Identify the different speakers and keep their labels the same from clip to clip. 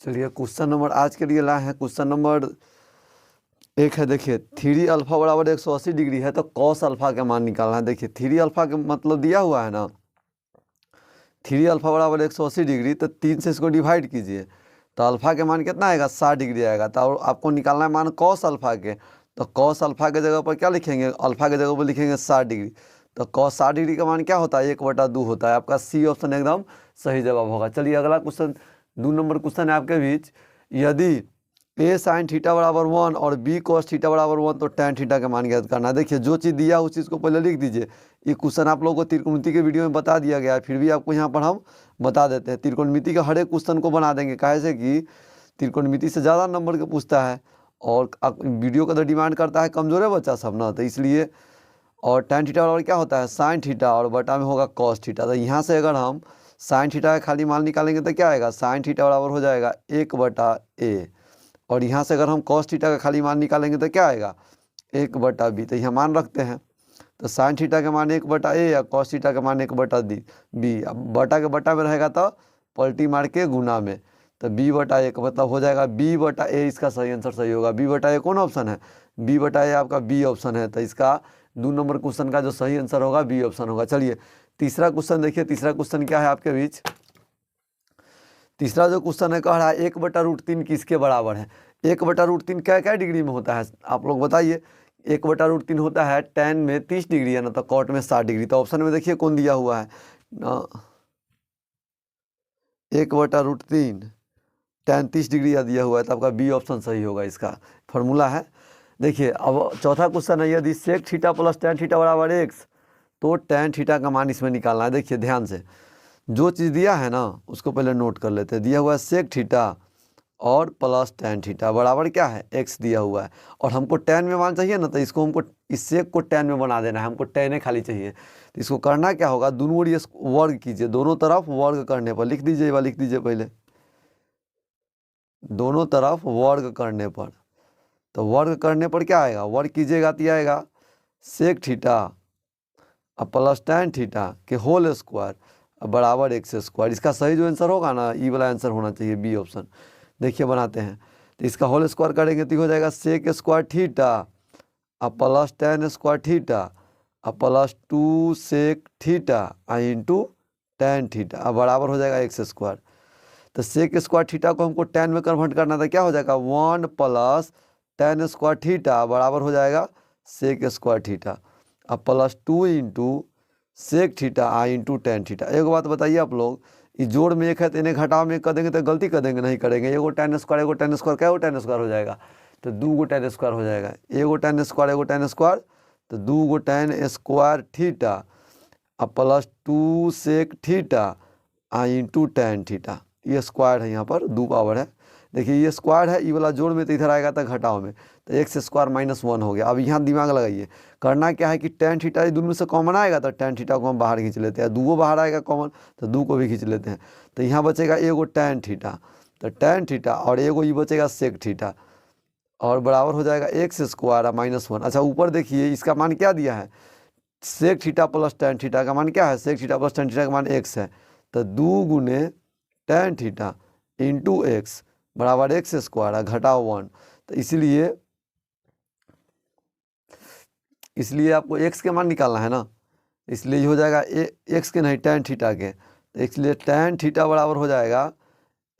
Speaker 1: चलिए question number आज के लिए लाए हैं। क्वेश्चन नंबर 1 है, देखिए 3 अल्फा बराबर 180 डिग्री है तो कॉस अल्फा का मान निकालना है। देखिए 3 अल्फा का मतलब दिया हुआ है ना, 3 अल्फा बराबर 180 डिग्री, तो 3 से इसको डिवाइड कीजिए तो अल्फा के मान कितना आएगा, 60 डिग्री आएगा। तो आपको निकालना है मान कॉस अल्फा के, तो कॉस अल्फा के जगह पर क्या लिखेंगे, अल्फा के जगह पर लिखेंगे 60 डिग्री। तो कॉस 60 डिग्री का मान क्या होता है, 1/2 होता है। आपका सी ऑप्शन एकदम सही जवाब होगा। चलिए अगला क्वेश्चन 2 नंबर क्वेश्चन है आपके बीच। यदि ए साइन थीटा बराबर 1 और बी कॉस थीटा बराबर 1 तो टैन थीटा का मान ज्ञात करना है। देखिए जो चीज़ दिया उस चीज़ को पहले लिख दीजिए। ये क्वेश्चन आप लोगों को त्रिकोणमिति के वीडियो में बता दिया गया है, फिर भी आपको यहाँ पर हम बता देते हैं। त्रिकोणमिति का हर एक क्वेश्चन को बना देंगे, कैसे कि त्रिकोणमिति से ज़्यादा नंबर के पूछता है और वीडियो का तो डिमांड करता है कमज़ोर है बच्चा सब ना, तो इसलिए। और टैन थीटा बराबर क्या होता है, साइन थीटा, और बटा में होगा कॉस थीटा। तो यहाँ से अगर हम साइन थीटा का खाली मान निकालेंगे तो क्या आएगा, साइन थीटा बराबर हो जाएगा 1/a। और यहाँ से अगर हम कॉस थीटा का खाली मान निकालेंगे तो क्या आएगा, 1/b। तो यहाँ मान रखते हैं, तो साइन थीटा का मान 1/a या कॉस थीटा का मान 1/b। अब बटा के बटा में रहेगा तो पलटी मार के गुना में, तो b/a मतलब हो जाएगा b/a। इसका सही आंसर सही होगा। b/a कौन ऑप्शन है, b/a आपका बी ऑप्शन है। तो इसका 2 नंबर क्वेश्चन का जो सही आंसर होगा बी ऑप्शन होगा। चलिए तीसरा क्वेश्चन देखिए। तीसरा क्वेश्चन क्या है आपके बीच, तीसरा जो क्वेश्चन है कह रहा है 1/√3 किसके बराबर है। 1/√3 क्या क्या डिग्री में होता है, आप लोग बताइए। 1/√3 होता है tan में 30 डिग्री है ना, तो कॉट में 60 डिग्री। तो ऑप्शन में देखिए कौन दिया हुआ है, 1/√3 tan 30 डिग्री दिया हुआ है, तो आपका बी ऑप्शन सही होगा। इसका फॉर्मूला है। देखिए अब चौथा क्वेश्चन है, यदि sec theta plus tan theta बराबर x तो tan थीटा का मान इसमें निकालना है। देखिए ध्यान से, जो चीज़ दिया है ना उसको पहले नोट कर लेते हैं। दिया हुआ है सेक थीटा और प्लस tan थीटा बराबर क्या है, x दिया हुआ है। और हमको tan में मान चाहिए ना, तो इसको हमको इस सेक को tan में बना देना है, हमको tan खाली चाहिए। तो इसको करना क्या होगा, दोनों ओर ये वर्ग कीजिए, दोनों तरफ वर्ग करने पर लिख दीजिए, लिख दीजिए पहले, दोनों तरफ वर्ग करने पर। तो वर्ग करने पर क्या आएगा, वर्ग कीजिएगा तो आएगा सेक थीटा और प्लस tan थीटा के होल स्क्वायर बराबर x²। इसका सही जो आंसर होगा ना, ई वाला आंसर होना चाहिए, बी ऑप्शन। देखिए बनाते हैं, तो इसका होल स्क्वायर करेंगे तो हो जाएगा सेक स्क्वायर थीटा और प्लस tan स्क्वायर थीटा और plus 2 sec theta into tan theta और बराबर हो जाएगा x²। तो सेक स्क्वायर थीटा को हमको tan में कन्वर्ट करना था, क्या हो जाएगा 1 प्लस tan स्क्वायर थीटा बराबर हो जाएगा सेक स्क्वायर थीटा और plus 2 into sec theta into tan theta. एक बात बताइए आप लोग, इस जोड़ में एक है तो इन्हें घटाव में कर देंगे तो गलती कर देंगे, नहीं करेंगे। एगो tan स्क्वायर एगो tan स्क्वायर, क्या tan स्क्वायर हो जाएगा, तो 2 tan स्क्वायर हो जाएगा। एगो tan स्क्वायर एगो tan स्क्वायर, तो 2 tan स्क्वायर थीटा और plus 2 sec theta into tan theta. ये स्क्वायर है, यहाँ पर 2 पावर है। देखिए ये स्क्वायर है, ये वाला जोड़ में तो इधर आएगा तो घटाव में, तो x² - 1 हो गया। अब यहाँ दिमाग लगाइए, करना क्या है कि tan थीटा दोनों में से कॉमन आएगा तो tan थीटा को हम बाहर खींच लेते हैं। 2 बाहर आएगा कॉमन तो 2 को भी खींच लेते हैं। तो यहाँ बचेगा एगो tan थीटा, तो tan थीटा और एगो ये बचेगा सेक थीटा और बराबर हो जाएगा x² - 1। अच्छा ऊपर देखिए इसका मान क्या दिया है, sec theta plus tan theta का मान क्या है, sec theta plus tan theta का मान x है। तो 2 गुने tan थीटा इंटू x बराबर x² घटाओ 1। तो इसलिए आपको x के मान निकालना है ना, इसलिए ये हो जाएगा x के नहीं tan थीटा के। तो इसलिए tan थीटा बराबर हो जाएगा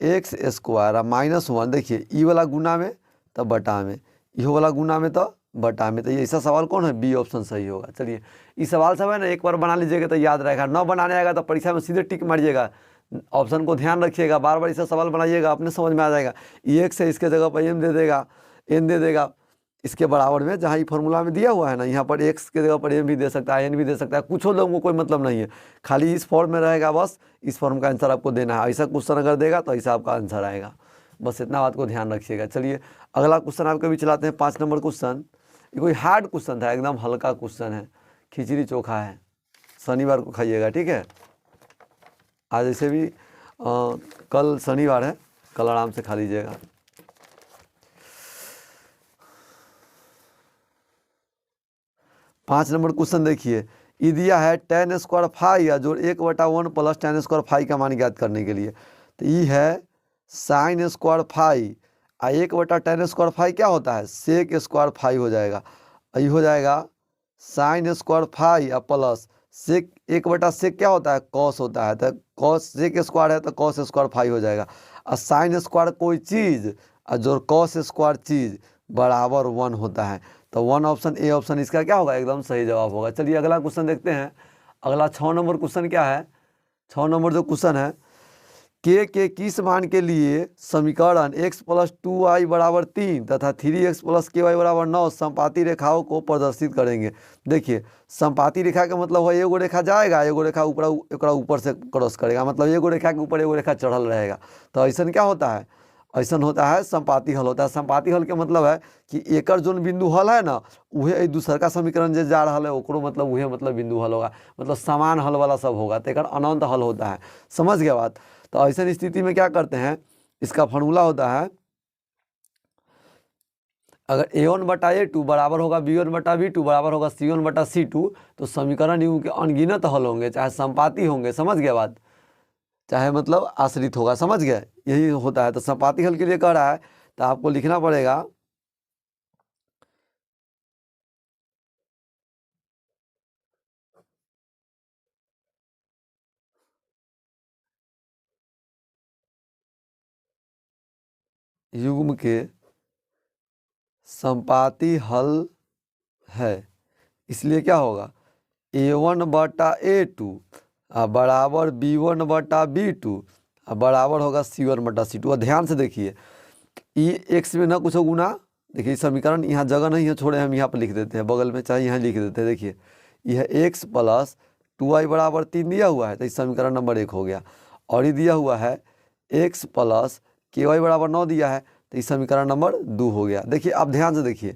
Speaker 1: x² -1। देखिए ई वाला गुना में तो बटा में, इहो वाला गुना में तो बटा में। तो ये ऐसा सवाल कौन है, बी ऑप्शन सही होगा। चलिए इस सवाल सब है ना, एक बार बना लीजिएगा तो याद रहेगा, न बनाने आएगा तो परीक्षा में सीधे टिक मारिएगा। ऑप्शन को ध्यान रखिएगा, बार बार ऐसा सवाल बनाइएगा, अपने समझ में आ जाएगा। ये x है, इसके जगह पर m दे देगा, n दे देगा इसके बराबर में, जहाँ ये फॉर्मूला में दिया हुआ है ना, यहाँ पर x के जगह पर m भी दे सकता है, n भी दे सकता है। कुछ लोगों को कोई मतलब नहीं है, खाली इस फॉर्म में रहेगा, बस इस फॉर्म का आंसर आपको देना है। ऐसा क्वेश्चन अगर देगा तो ऐसा आपका आंसर आएगा, बस इतना बात को ध्यान रखिएगा। चलिए अगला क्वेश्चन आपके भी चलाते हैं, 5 नंबर क्वेश्चन। ये कोई हार्ड क्वेश्चन था, एकदम हल्का क्वेश्चन है, खिचड़ी चोखा है, शनिवार को खाइएगा, ठीक है। आज ऐसे भी कल शनिवार है, कल आराम से खा लीजिएगा। पाँच नंबर क्वेश्चन देखिए, ये दिया है tan स्क्वायर फाई या जोड़ 1/1 प्लस tan स्क्वायर फाई का मान ज्ञात करने के लिए। तो ये है साइन स्क्वायर फाई आ 1/tan² क्या होता है, सेक स्क्वायर फाई हो जाएगा। यही हो जाएगा साइन स्क्वायर फाई आ प्लस सेक 1/सेक क्या होता है, कॉस होता है, तो कॉस सेक स्क्वायर है तो कॉस स्क्वायर फाई हो जाएगा। और साइन स्क्वायर कोई चीज़ और जो कॉस स्क्वायर चीज़ बराबर 1 होता है। तो 1 ऑप्शन ए ऑप्शन इसका क्या होगा, एकदम सही जवाब होगा। चलिए अगला क्वेश्चन देखते हैं। अगला 6 नंबर क्वेश्चन क्या है, 6 नंबर जो क्वेश्चन है, के किस मान के लिए समीकरण x + 2y = 3 तथा 3x + ky = 9 समपाती रेखाओं को प्रदर्शित करेंगे। देखिए समपाती रेखा का मतलब है एगो रेखा जाएगा, एगो रेखा ऊपर से क्रॉस करेगा, मतलब एगो रेखा के ऊपर एगो रेखा चढ़ल रहेगा। तो ऐसा क्या होता है, ऐसा होता है समपाती हल होता है। समपाती हल के मतलब है कि एकर जोन बिंदु हल है ना, वह दूसर का समीकरण जो जा रहा है ओकरो मतलब वह मतलब बिंदु हल होगा, मतलब समान हल वाला सब होगा, तो एकर अनंत हल होता है। समझ गया बात। तो ऐसी स्थिति में क्या करते हैं, इसका फॉर्मूला होता है, अगर a1/a2 बराबर होगा b1/b2 बराबर होगा c1/c2, तो समीकरण यू के अनगिनत हल होंगे, चाहे संपाती होंगे। समझ गया बात, चाहे मतलब आश्रित होगा। समझ गए, यही होता है। तो संपाती हल के लिए कह रहा है तो आपको लिखना पड़ेगा युग्म के संपाती हल है, इसलिए क्या होगा a1/a2 बराबर b1/b2 बराबर होगा c1/c2। और ध्यान से देखिए ये x में ना कुछ गुना, देखिए समीकरण यहाँ जगह नहीं है, छोड़े हम यहाँ पर लिख देते हैं बगल में, चाहे यहाँ लिख देते हैं। देखिए यह x + 2y = 3 दिया हुआ है, तो इस समीकरण नंबर 1 हो गया। और ये दिया हुआ है x + ky = 9 दिया है, तो इस समीकरण नंबर 2 हो गया। देखिए अब ध्यान से देखिए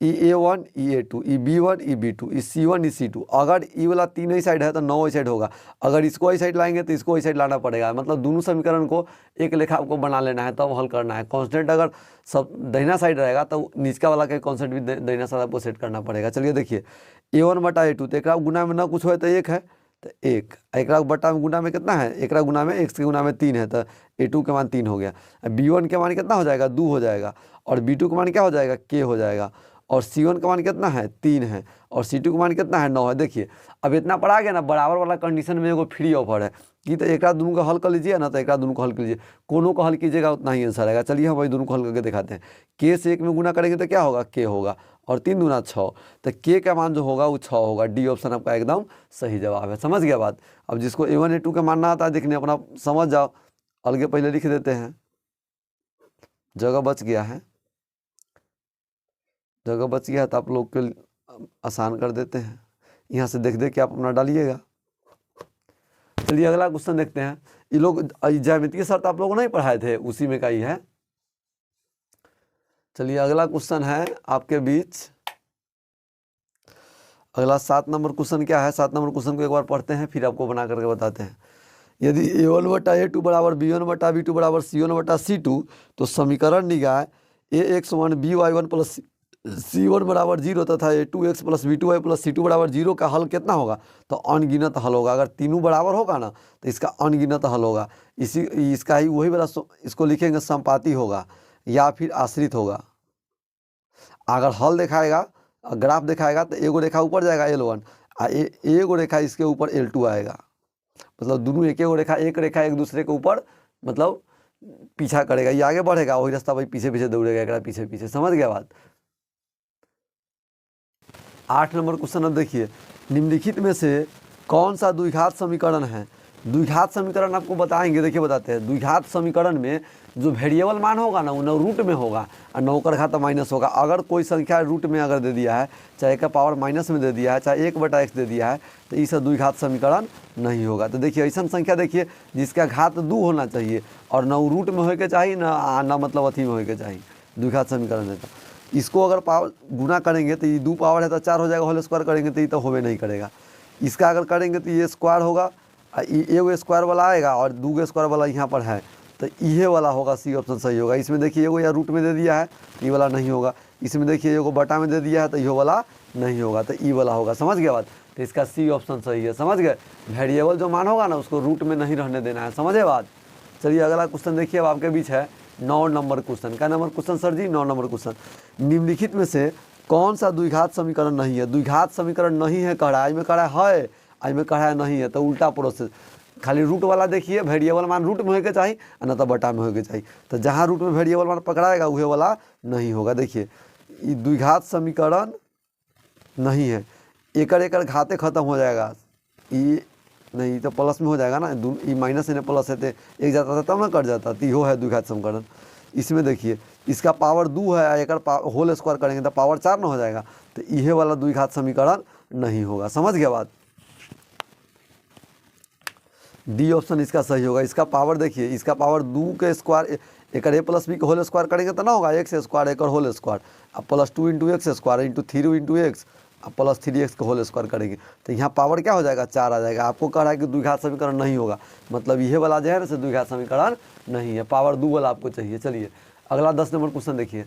Speaker 1: a1 a2 b1 b2 c1 c2, अगर ई वाला 3 ही साइड है तो 9 ही साइड होगा। अगर इसको ही साइड लाएंगे तो इसको ही साइड लाना पड़ेगा, मतलब दोनों समीकरण को एक लेखा को बना लेना है, तब हल करना है। कांस्टेंट अगर सब दहिना साइड रहेगा तो नीचका वाला के कांस्टेंट भी दहिना साइड आपको सेट करना पड़ेगा। चलिए देखिए a1/a2 तो एक गुना में ना कुछ हो तो 1 है, तो 1 एक बटा में गुना में कितना है, एक गुना में x के गुना में 3 है, तो a2 के मान 3 हो गया। b1 के मान कितना हो जाएगा, 2 हो जाएगा। और b2 के मान क्या हो जाएगा, k हो जाएगा। और c1 का मान कितना है, 3 है। और c2 का मान कितना है, 9 है। देखिए अब इतना पड़ा गया ना, बराबर वाला कंडीशन में एगो फ्री ऑफर है कि तो एक दोनों का हल कर लीजिए ना, तो एक दोनों को हल कर लीजिए, कोनो को हल कीजिएगा उतना ही आंसर आएगा। चलिए हम वही दोनों को हल करके दिखाते हैं। k से 1 में गुना करेंगे तो क्या होगा, k होगा, और 3 दूना 6, तो k का मान जो होगा वो 6 होगा। डी ऑप्शन आपका एकदम सही जवाब है। समझ गया बात। अब जिसको a1 a2 का मानना आता है देखने अपना समझ जाओ, अलगे पहले लिख देते हैं, जगह बच गया है, जगह बच गया है तो आप लोग के आसान कर देते हैं, यहाँ से देख के आप अपना डालिएगा। चलिए अगला क्वेश्चन देखते हैं। ये लोग ज्यामितीय शर्त आप लोग नहीं पढ़ाए थे, उसी में का ही है। चलिए अगला क्वेश्चन है आपके बीच, अगला 7 नंबर क्वेश्चन क्या है। 7 नंबर क्वेश्चन को एक बार पढ़ते हैं फिर आपको बना करके बताते हैं। यदि a1/a2 बराबर b1/b2 बराबर c1/c2, तो समीकरण निकाय ax1 by1 + c1 = 0 तथा a2x + b2y + c2 = 0 का हल कितना होगा, तो अनगिनत हल होगा। अगर तीनों बराबर होगा ना तो इसका अनगिनत हल होगा। इसका ही वही वाला इसको लिखेंगे संपाती होगा या फिर आश्रित होगा। अगर हल दिखाएगा, ग्राफ दिखाएगा तो एगो रेखा ऊपर जाएगा L1 एगो रेखा इसके ऊपर L2 आएगा, मतलब दोनों एक रेखा एक दूसरे के ऊपर मतलब पीछा करेगा, ये आगे बढ़ेगा वही रास्ता भाई पीछे पीछे दौड़ेगा, एक पीछे पीछे। समझ गया बात। 8 नंबर क्वेश्चन अब देखिए, निम्नलिखित में से कौन सा द्विघात समीकरण है। द्विघात समीकरण आपको बताएंगे, देखिए बताते हैं। द्विघात समीकरण में जो वेरिएबल मान होगा ना वो 9 रूट में होगा और 9 का घात माइनस होगा। अगर कोई संख्या रूट में अगर दे दिया है, चाहे एक का पावर माइनस में दे दिया है, चाहे 1/x दे दिया है, तो इस द्विघात समीकरण नहीं होगा। तो देखिए ऐसा संख्या देखिए जिसका घात 2 होना चाहिए और 9 रूट में होके चाहिए ना मतलब अथी में होके चाहिए, द्विघात समीकरण है। तो इसको अगर पावर गुना करेंगे तो ये 2 पावर है तो 4 हो जाएगा, होल स्क्वायर करेंगे तो ये तो होवे नहीं करेगा। इसका अगर करेंगे तो ये स्क्वायर होगा, एगो स्क्वायर वाला आएगा और 2 स्क्वायर वाला यहाँ पर है, तो ये वाला होगा, सी ऑप्शन सही होगा। इसमें देखिए एगो या रूट में दे दिया है तो ये वाला नहीं होगा। इसमें देखिए एगो बटा में दे दिया है तो ये वाला नहीं होगा, तो ये वाला होगा। समझ गया बात। तो इसका सी ऑप्शन सही है। समझ गए। वेरिएबल जो मान होगा ना उसको रूट में नहीं रहने देना है। समझे बात। चलिए अगला क्वेश्चन देखिए, अब आपके बीच है 9 नंबर क्वेश्चन। क्या नंबर क्वेश्चन सर जी? 9 नंबर क्वेश्चन। निम्नलिखित में से कौन सा द्विघात समीकरण नहीं है? द्विघात समीकरण नहीं है कह रहा है, आज में कह रहा है, आज में कह रहा है नहीं है, तो उल्टा प्रोसेस। खाली रूट वाला देखिए, वेरिएबल मान रूट में होके चाहिए न तो बटा में होके चाहिए, तो जहाँ रूट में वेरिएबल मान पकड़ाएगा वही वाला नहीं होगा। देखिए ये द्विघात समीकरण नहीं है, एकड़ एकड़ घाते खत्म हो जाएगा, ये नहीं तो प्लस में हो जाएगा ना, ये माइनस है प्लस है, एक जाता था तब ना कट जाता, तो यो है द्विघात समीकरण। इसमें देखिए इसका पावर 2 है, एक होल स्क्वायर करेंगे तो पावर 4 ना हो जाएगा, तो यह वाला द्विघात समीकरण नहीं होगा। समझ गया बात? डी ऑप्शन इसका सही होगा। इसका पावर देखिए, इसका पावर 2 के स्क्वायर, एक ए प्लस बी के होल स्क्वायर करेंगे तो ना होगा एक्स स्क्वायर एक होल स्क्वायर, अब plus 2 into x square into 3 into x, अब प्लस 3x का होल स्क्वायर करेंगे तो यहाँ पावर क्या हो जाएगा? 4 आ जाएगा। आपको कह रहा है कि द्विघात समीकरण नहीं होगा, मतलब यह वाला जो है ना द्विघात समीकरण नहीं है, पावर 2 वाला आपको चाहिए। चलिए अगला 10 नंबर क्वेश्चन देखिए।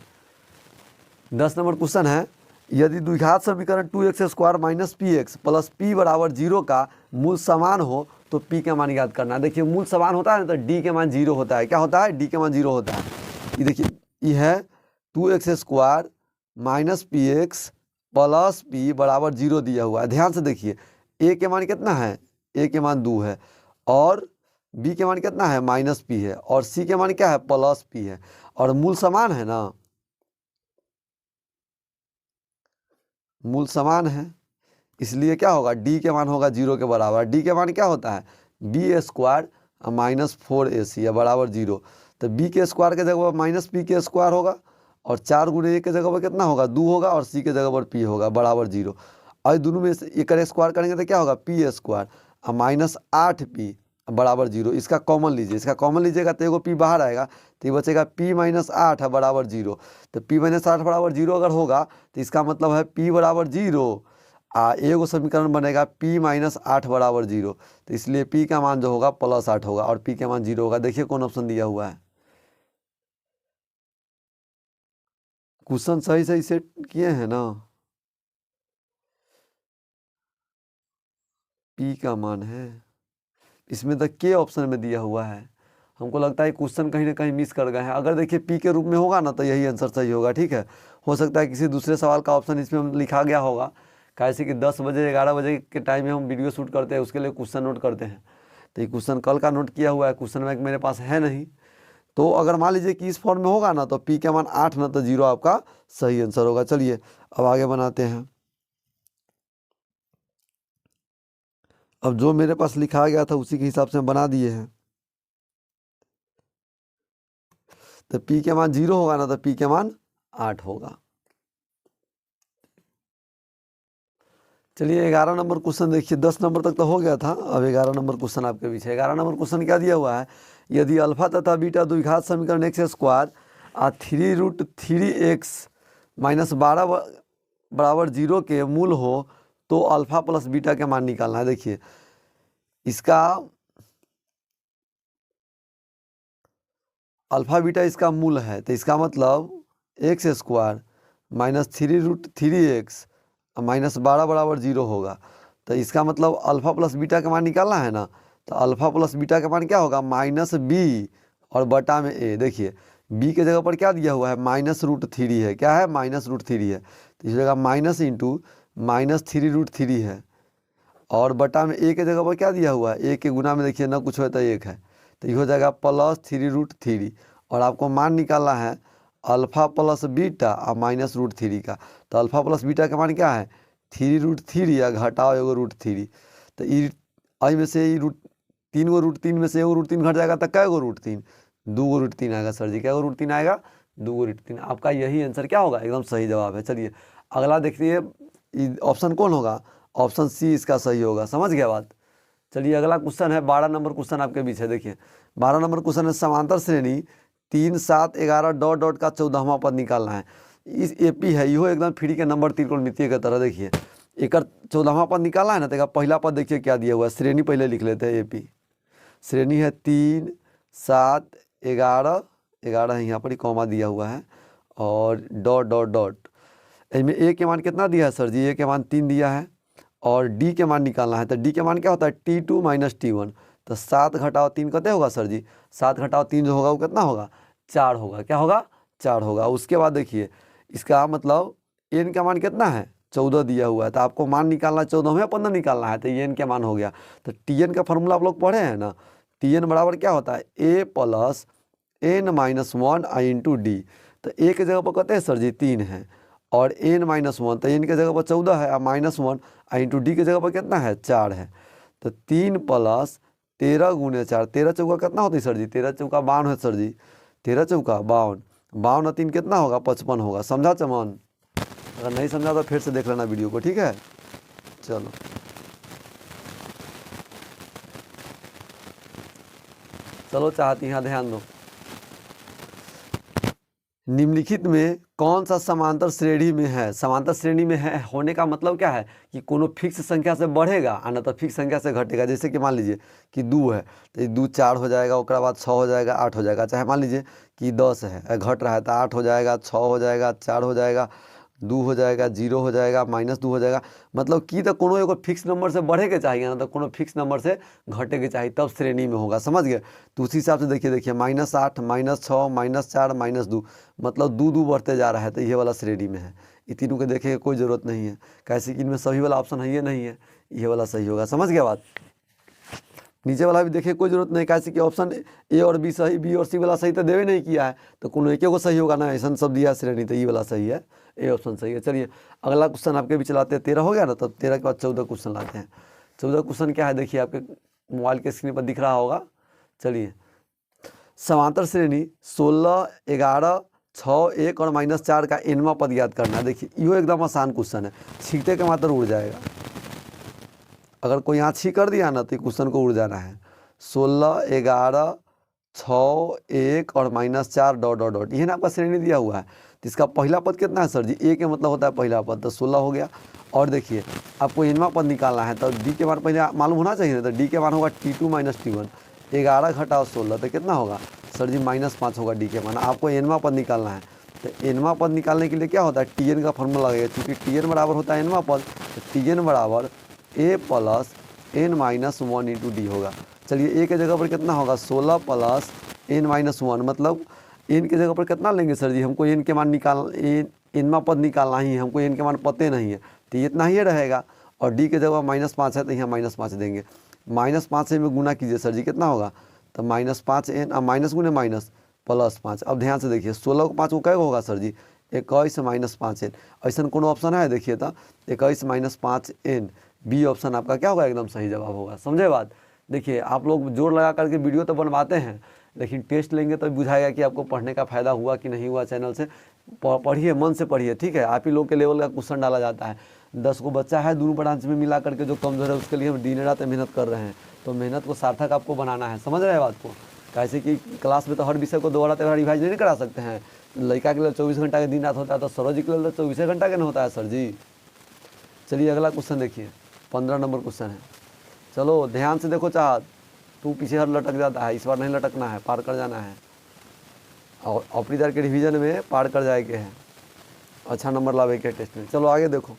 Speaker 1: 10 नंबर क्वेश्चन है, यदि द्विघात समीकरण 2x square minus P x plus P बराबर 0 का मूल समान हो तो p का मान याद करना है। देखिए मूल समान होता है ना तो d के मान 0 होता है। क्या होता है? d के मान 0 होता है। ये देखिए ये है 2x square minus P x plus P बराबर 0 दिया हुआ है। ध्यान से देखिए, a के मान कितना है? a के मान 2 है, और b के मान कितना है? माइनस पी है, और c के मान क्या है? प्लस पी है, और मूल समान है ना, मूल समान है, इसलिए क्या होगा? d के मान होगा 0 के बराबर। d के मान क्या होता है? बी स्क्वायर माइनस 4ac या बराबर 0, तो b के स्क्वायर के जगह पर माइनस पी के स्क्वायर होगा, और 4 गुणे ए के जगह पर कितना होगा? 2 होगा, और c के जगह पर p होगा बराबर 0। और दोनों में से एक स्क्वायर करेंगे तो क्या होगा? पी स्क्वायर माइनस 8p बराबर 0। इसका कॉमन लीजिए, इसका कॉमन लीजिएगा तो एगो p बाहर आएगा, तो ये बचेगा p माइनस 8 है बराबर 0। तो p माइनस 8 बराबर 0 अगर होगा तो इसका मतलब है p बराबर 0, एगो समीकरण बनेगा p माइनस 8 बराबर 0, तो इसलिए p का मान जो होगा प्लस 8 होगा और p का मान 0 होगा। देखिए कौन ऑप्शन दिया हुआ है। क्वेश्चन सही सही सेट किए हैं ना? p का मान है, इसमें तो के ऑप्शन में दिया हुआ है। हमको लगता है क्वेश्चन कहीं ना कहीं मिस कर गए हैं। अगर देखिए p के रूप में होगा ना तो यही आंसर सही होगा। ठीक है, हो सकता है किसी दूसरे सवाल का ऑप्शन इसमें लिखा गया होगा, कैसे कि 10 बजे 11 बजे के टाइम में हम वीडियो शूट करते हैं, उसके लिए क्वेश्चन नोट करते हैं, तो ये क्वेश्चन कल का नोट किया हुआ है, क्वेश्चन बैंक मेरे पास है नहीं। तो अगर मान लीजिए कि इस फॉर्म में होगा ना तो p का मान 8 ना तो 0 आपका सही आंसर होगा। चलिए अब आगे बनाते हैं। अब जो मेरे पास लिखा गया था उसी के हिसाब से हम बना दिए हैं। तो p के मान 0 होगा ना तो p के मान 8 होगा। चलिए 11 नंबर क्वेश्चन देखिए, 10 नंबर तक तो हो गया था, अब 11 नंबर क्वेश्चन आपके पीछे। 11 नंबर क्वेश्चन क्या दिया हुआ है? यदि अल्फा तथा बीटा द्विघात समीकरण एक्स स्क्वायर 3√3x माइनस 12 बराबर 0 के मूल हो तो अल्फा प्लस बीटा के मान निकालना है। देखिए इसका अल्फा बीटा इसका मूल है, तो इसका मतलब x square minus 3√3x minus 12 बराबर 0 होगा। तो इसका मतलब अल्फा प्लस बीटा का मान निकालना है ना, तो अल्फा प्लस बीटा का मान क्या होगा? माइनस बी और बटा में ए। देखिए बी के जगह पर क्या दिया हुआ है? -√3 है। क्या है? -√3 है, तो इस जगह माइनस इंटू -3√3 है, और बटा में ए के जगह पर क्या दिया हुआ है? ए के गुना में देखिए ना कुछ होता है 1 है, तो ये हो जाएगा +3√3, और आपको मान निकालना है अल्फा प्लस बीटा और -√3 का। तो अल्फा प्लस बीटा का मान क्या है? 3√3 या घटाओ एगो √3, तो आई में से तीन गो √3 में से एगो √3 घट जाएगा तो कै गो √3? 2 गो √3 आएगा। सर जी क्या गो √3 आएगा? 2 गो √3। आपका यही आंसर क्या होगा? एकदम सही जवाब है। चलिए अगला देखिए, ऑप्शन कौन होगा? ऑप्शन सी इसका सही होगा। समझ गया बात? चलिए अगला क्वेश्चन है 12 नंबर क्वेश्चन आपके बीच है। देखिए 12 नंबर क्वेश्चन है, समांतर श्रेणी 3 7 11 डॉट डॉट का 14वां पद निकालना है। इस एपी है, इहो एकदम फ्री के नंबर त्रिकोणमितीय की तरह। देखिए एक 14वां पद निकालना है ना, तो पहला पद देखिए क्या दिया हुआ है, श्रेणी पहले लिख लेते हैं। एपी श्रेणी है 3 7 11 11 है, यहाँ पर ही कॉमा दिया हुआ है, और डॉट डॉट डॉट। इसमें ए के मान कितना दिया है सर जी? ए के मान 3 दिया है, और डी के मान निकालना है। तो डी के मान क्या होता है? T2 - T1। तो 7 घटाओ 3 कितने होगा सर जी? 7 घटाओ 3 जो होगा वो कितना होगा? 4 होगा। क्या होगा? 4 होगा। उसके बाद देखिए इसका मतलब एन का मान कितना है? 14 दिया हुआ है, तो आपको मान निकालना 14 में 15 निकालना है, तो ये एन का मान हो गया। तो टी एन का फॉर्मूला आप लोग पढ़े हैं ना, टी एन बराबर क्या होता है? ए प्लस एन माइनस 1 आई इंटू डी। तो ए के जगह पर कहते हैं सर जी 3 है, और एन माइनस 1, तो एन के जगह पर 14 है, और माइनस 1 आई इंटू डी के जगह पर कितना है? 4 है। तो 3 प्लस 13 गुने 4, 13 चौका कितना होती है सर जी? 13 चौका 52 है सर जी, 13 चौका 52, 52 और 3 कितना होगा? 55 होगा। समझा चमन? अगर नहीं समझा तो फिर से देख लेना वीडियो को, ठीक है? चलो चलो चाहती हैं ध्यान दो। निम्नलिखित में कौन सा समांतर श्रेणी में है? समांतर श्रेणी में है होने का मतलब क्या है कि कोनो फिक्स संख्या से बढ़ेगा और न तो फिक्स संख्या से घटेगा। जैसे कि मान लीजिए कि 2 है तो 2 4 हो जाएगा, उसके बाद 6 हो जाएगा, 8 हो जाएगा। चाहे मान लीजिए कि 10 है, घट रहा है तो 8 हो जाएगा, 6 हो जाएगा, 4 हो जाएगा, 2 हो जाएगा, 0 हो जाएगा, -2 हो जाएगा। मतलब कि तो कोनो एगो फिक्स नंबर से बढ़े के चाहिए, ना तो कोनो फिक्स नंबर से घटे के चाहिए, तब श्रेणी में होगा। समझ गए? तो उसी हिसाब से देखिए -8, -6, -4, -2, मतलब 2 बढ़ते जा रहा है, तो ये वाला श्रेणी में है। ये तीनों के देखे कोई ज़रूरत नहीं है, कैसे कि इनमें सभी वाला ऑप्शन है ये नहीं है, ये वाला सही होगा। समझ गया बात? नीचे वाला भी देखिए कोई जरूरत नहीं, कैसे कि ऑप्शन ए और बी सही, बी और सी वाला सही तो देवे नहीं किया है, तो कोनो एक को सही होगा ना, ऐसा सब दिया श्रेणी, तो ये वाला सही है, ए ऑप्शन सही है। चलिए अगला क्वेश्चन आपके भी चलाते हैं। 13 हो गया ना, तो 13 के बाद 14 क्वेश्चन लाते हैं। 14 क्वेश्चन क्या है देखिए, आपके मोबाइल के स्क्रीन पर दिख रहा होगा। चलिए, समांतर श्रेणी 16, 11, 6, 1 और -4 का एनवा पद याद करना है। देखिए यो एकदम आसान क्वेश्चन है, छींटे के मात्र उड़ जाएगा। अगर कोई यहाँ छी कर दिया ना तो क्वेश्चन को उड़ जाना है। 16, 11, 6, 1 और -4 डॉट डॉट डॉट, ये ना आपका श्रेणी दिया हुआ है। तो इसका पहला पद कितना है सर जी? ए के मतलब होता है पहला पद, तो 16 हो गया। और देखिए आपको इनवा पद निकालना है, तो डी के मान पहले मालूम होना चाहिए ना, तो डी के मान होगा T2 - T1। 11 घटाओ 16 तो कितना होगा सर जी? -5 होगा डी के मान। आपको एनवा पद निकालना है, तो एनवा पद निकालने के लिए क्या होता है? टी का फॉर्मूला लगेगा, क्योंकि टी बराबर होता है एनवा पद, तो टी बराबर a plus n minus 1 into d होगा। चलिए ए के जगह पर कितना होगा? 16 प्लस एन माइनस 1, मतलब एन के जगह पर कितना लेंगे सर जी? हमको एन के मान निकाल एनवा पद निकालना ही है, हमको एन के मान पते नहीं है, तो इतना ही रहेगा। और डी के जगह -5 है, तो यहाँ -5 देंगे। -5 से में गुना कीजिए सर जी, कितना होगा? तो -5 एन, माइनस गुने माइनस +5। अब ध्यान से देखिए 16 को 5 को क्या होगा सर जी? 21 - 5 एन। ऐसा कोनो ऑप्शन है देखिए, तो 21 - 5 एन, बी ऑप्शन आपका क्या होगा? एकदम सही जवाब होगा। समझे बात? देखिए आप लोग जोर लगा करके वीडियो तो बनवाते हैं, लेकिन टेस्ट लेंगे तो बुझाएगा कि आपको पढ़ने का फ़ायदा हुआ कि नहीं हुआ। चैनल से पढ़िए, मन से पढ़िए, ठीक है? आप ही लोग के लेवल का क्वेश्चन डाला जाता है। 10 को बच्चा है दोनों ब्रांच में मिला करके, जो कमज़ोर है उसके लिए हम दिन रात मेहनत कर रहे हैं, तो मेहनत को सार्थक आपको बनाना है। समझ रहे हैं बात को? कैसे कि क्लास में तो हर विषय को दोबारा रिवाइज नहीं करा सकते हैं। लड़का के लिए 24 घंटा के दिन रात होता है, तो सरोज के लिए 24 घंटा के नहीं होता है सर जी। चलिए अगला क्वेश्चन देखिए, 15 नंबर क्वेश्चन है। चलो ध्यान से देखो, चाहत तू पीछे हर लटक जाता है, इस बार नहीं लटकना है, पार कर जाना है, और ऑपरेटर के रिवीजन में पार कर जाए के है, अच्छा नंबर लावे के टेस्ट में। चलो आगे देखो,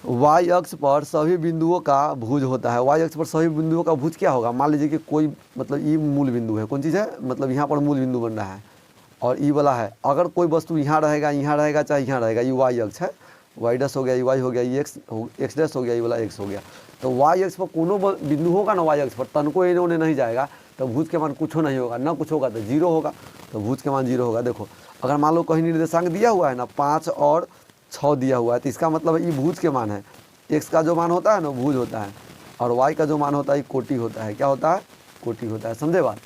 Speaker 1: वाई अक्ष पर सभी बिंदुओं का भुज होता है। वाई अक्ष पर सभी बिंदुओं का भुज क्या होगा? मान लीजिए कि कोई मतलब ई मूल बिंदु है, कौन चीज़ है? मतलब यहाँ पर मूल बिंदु बन रहा है, और ई वाला है। अगर कोई वस्तु यहाँ रहेगा चाहे यहाँ रहेगा, ये वाई अक्ष है, वाई डैश हो गया, ये वाई हो गया, ये एक्स डैश हो गया, ये वाला एक्स हो गया। तो वाई अक्ष पर कोनो बिंदु होगा ना, वाई अक्ष पर तनको इन्होंने नहीं जाएगा, तो भुज के मान कुछ नहीं होगा, ना कुछ होगा तो 0 होगा, तो भुज के मान 0 होगा। देखो अगर मान लो कहीं निर्देशांक दिया हुआ है ना, 5 और 6 दिया हुआ है, तो इसका मतलब ये भुज के मान है। एक्स का जो मान होता है ना भुज होता है, और वाई का जो मान होता है कोटि होता है। क्या होता है? कोटि होता है। समझे बात?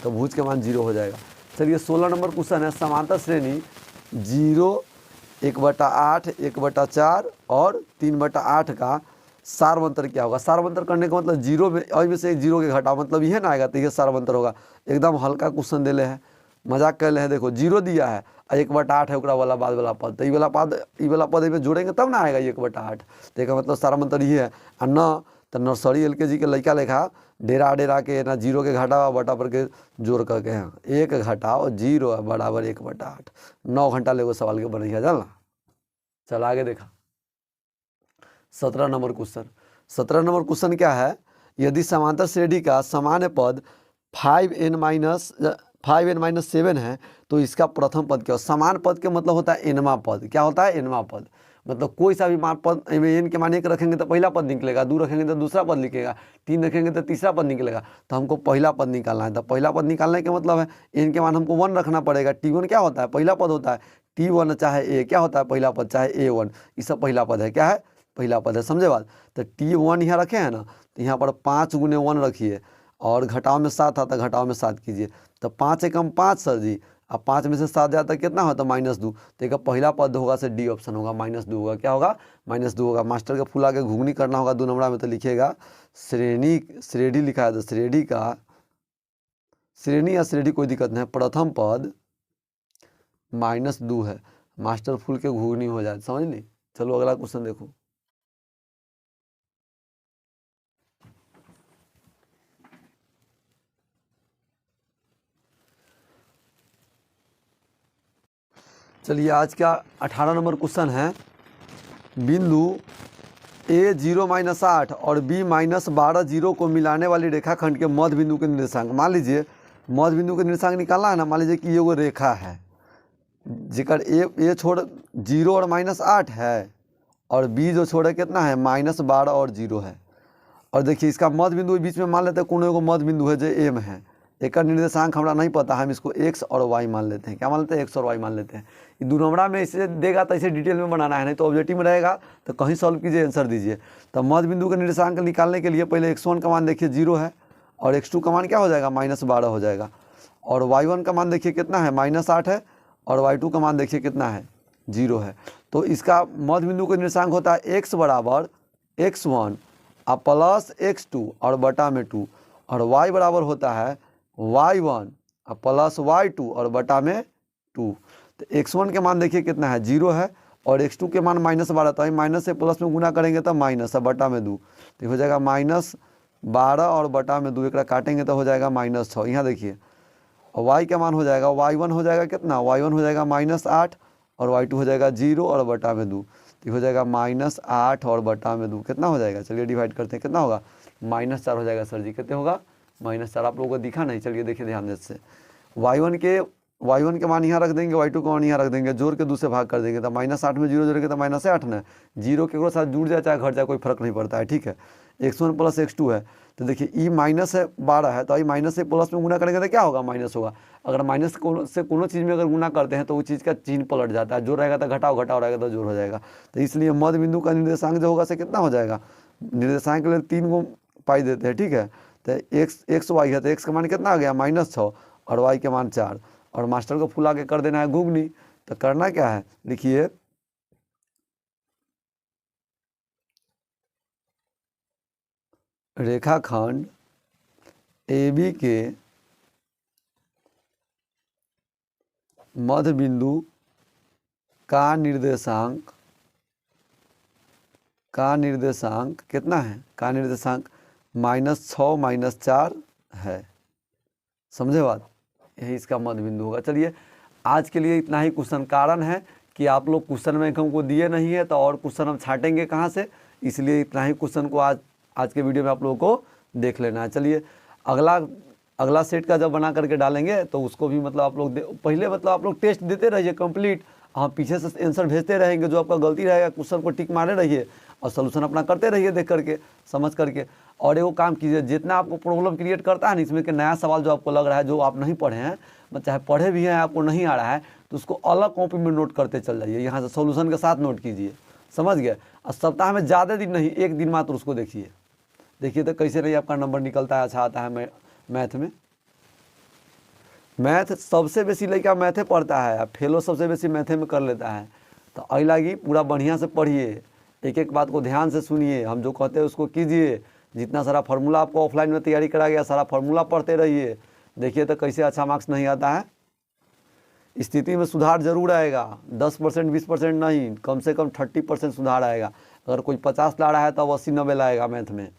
Speaker 1: तो भुज के मान 0 हो जाएगा। चलिए 16 नंबर क्वेश्चन है, समांतर श्रेणी 0, 1/8, 1/4 और 3/8 का सार्वंतर क्या होगा? सार्वंतर करने का मतलब 0 में में से 0 के घटाओ, मतलब यह ना आएगा, तो यह सार्वंतर होगा। एकदम हल्का क्वेश्चन दिले है, मजाक कर ले है। देखो 0 दिया है और 1/8 है, वाला बाद वाला पद, तो ये वाला पद में जोड़ेंगे तब ना आएगा 1/8। तो इसका मतलब सार्वंतर ये है। और न तो नर्सरी LKG के लड़का लेखा डेरा के ना 0 के घटाओ बटा पर के जोड़ करके हैं, 1 घटाओ 0 बराबर 1/8। 9 घंटा लेगो सवाल के बनैया चलना। चल आगे देखा 17 नंबर क्वेश्चन। 17 नंबर क्वेश्चन क्या है? यदि समांतर श्रेणी का सामान्य पद 5n-7 है तो इसका प्रथम पद क्या हो। समान पद के मतलब होता है एनवा पद। क्या होता है? एनवा पद। मतलब कोई सा भी मान पद में एन के मान 1 रखेंगे तो पहला पद निकलेगा, 2 रखेंगे तो दूसरा पद निकलेगा, 3 रखेंगे तो तीसरा पद निकलेगा। तो हमको पहला पद निकालना है। तो पहला पद निकालने के मतलब है एन के मान हमको 1 रखना पड़ेगा। T1 क्या होता है? पहला पद होता है। T1 चाहे ए क्या होता है? पहला पद, चाहे A1, ये सब पहला पद है। क्या है? पहला पद है। समझे बात? तो T1 यहाँ रखे हैं ना, तो यहाँ पर 5 गुने 1 रखिए और घटाव में 7 आता, घटाव में 7 कीजिए। तो 5 एकम 5 सर जी, अब 5 में से 7 जाता है कितना होता है? -2। तो एक पहला पद होगा से डी ऑप्शन होगा, -2 होगा। क्या होगा? -2 होगा। मास्टर के फुला के घुगनी करना होगा 2 नंबर में, तो लिखिएगा श्रेणी लिखा है तो श्रेणी या श्रेणी कोई दिक्कत नहीं है, प्रथम पद -2 है। मास्टर फुल के घुगनी हो जाए, समझ ली। चलो अगला क्वेश्चन देखो। चलिए आज का 18 नंबर क्वेश्चन है, बिंदु A 0-8 और B -12 0 को मिलाने वाली रेखाखंड के मध्य बिंदु के निर्देशांक। मान लीजिए मध्य बिंदु के निर्देशांक निकालना है ना। मान लीजिए कि ये वो रेखा है जिकर ए छोड़ 0 और -8 है और B जो छोड़ कितना है? -12 और 0 है। और देखिए इसका मध्य बिंदु बीच में मान लेते हैं कोनो एगो मध्य बिंदु है जो एम है। एक निर्देशांक हमारा नहीं पता, हम इसको x और y मान लेते हैं। क्या मान लेते हैं? x और y मान लेते हैं। ये 2 नंबरा में इसे देगा तो इसे डिटेल में बनाना है, नहीं तो ऑब्जेक्टिव में रहेगा तो कहीं सॉल्व कीजिए, आंसर दीजिए। तो मध्य बिंदु के निर्देशांक निकालने के लिए पहले x1 का मान देखिए 0 है और x2 का मान क्या हो जाएगा? -12 हो जाएगा। और y1 का मान देखिए कितना है? -8 है। और y2 का मान देखिए कितना है? 0 है। तो इसका मध्य बिंदु का निर्देशांक होता है x बराबर x1 प्लस x2 और बटा में 2, और y बराबर होता है y1 प्लस y2 और बटा में 2। तो x1 के मान देखिए कितना है? 0 है। और x2 के मान -12, तो माइनस से प्लस में गुना करेंगे तो माइनस, बटा में 2, तो हो जाएगा -12 और बटा में 2। एक काटेंगे तो हो जाएगा -6। यहाँ देखिए और y का मान हो जाएगा, y1 हो जाएगा कितना? y1 हो जाएगा -8 और y2 हो जाएगा 0 और बटा में 2, तो हो जाएगा -8 और बटा में 2। कितना हो जाएगा? चलिए डिवाइड करते हैं, कितना होगा? -4 हो जाएगा। सर जी कितने होगा? -4। आप लोगों को दिखा नहीं? चलिए देखिए ध्यान से। y1 के मान यहाँ रख देंगे, y2 का मान यहाँ रख देंगे, जोड़ के 2 से भाग कर देंगे तो -8 में 0 जोड़ेंगे तो -8 ना। 0 के साथ जुड़ जाए चाहे घट जाए कोई फर्क नहीं पड़ता है। ठीक है। x1 प्लस x2 है तो देखिए ई -12 है, तो माइनस से प्लस में गुना करेंगे तो क्या होगा? माइनस होगा। अगर माइनस से कोनो चीज़ में अगर गुना करते हैं तो वो चीज़ का चिन्ह पलट जाता है। जोड़ रहेगा तो घटाओ, घटाओ रहेगा तो जोड़ हो जाएगा। तो इसलिए मध्य बिंदु का निर्देशांक जो होगा से कितना हो जाएगा? निर्देशांक के लिए 3 को पाई देते हैं। ठीक है। तो एक्स वाई है तो एक्स का मान कितना आ गया? -6 और वाई के मान 4। और मास्टर को फुला के कर देना है घुगनी। तो करना क्या है? लिखिए रेखाखंड AB के मध्य बिंदु का निर्देशांक कितना है? का निर्देशांक -6 -4 है। समझे बात? यही इसका मध्य बिंदु होगा। चलिए आज के लिए इतना ही क्वेश्चन। कारण है कि आप लोग क्वेश्चन में हमको दिए नहीं है तो और क्वेश्चन हम छाटेंगे कहाँ से, इसलिए इतना ही क्वेश्चन को आज के वीडियो में आप लोगों को देख लेना है। चलिए अगला सेट का जब बना करके डालेंगे तो उसको भी मतलब आप लोग पहले मतलब आप लोग टेस्ट देते रहिए कंप्लीट, हम पीछे से आंसर भेजते रहेंगे। जो आपका गलती रहेगा क्वेश्चन को टिक मारे रहिए और सोल्यूशन अपना करते रहिए देख करके, समझ करके। और एगो काम कीजिए, जितना आपको प्रॉब्लम क्रिएट करता है ना इसमें कि नया सवाल जो आपको लग रहा है जो आप नहीं पढ़े हैं, मतलब चाहे पढ़े भी हैं आपको नहीं आ रहा है, तो उसको अलग कॉपी में नोट करते चल जाइए, यहाँ से सोल्यूशन के साथ नोट कीजिए। समझ गए? और सप्ताह में ज़्यादा दिन नहीं, 1 दिन मात्र उसको देखिए तो कैसे नहीं आपका नंबर निकलता है, अच्छा आता है मैथ में। मैथ सबसे बेसी लड़का मैथे पढ़ता है, फेलो सबसे बेसी मैथे में कर लेता है। तो आई लगी पूरा बढ़िया से पढ़िए, एक एक बात को ध्यान से सुनिए, हम जो कहते हैं उसको कीजिए। जितना सारा फार्मूला आपको ऑफलाइन में तैयारी करा गया सारा फार्मूला पढ़ते रहिए, देखिए तो कैसे अच्छा मार्क्स नहीं आता है। स्थिति में सुधार जरूर आएगा, 10% 20% नहीं, कम से कम 30% सुधार आएगा। अगर कोई 50 ला रहा है तो 80-90 लाएगा मैथ में।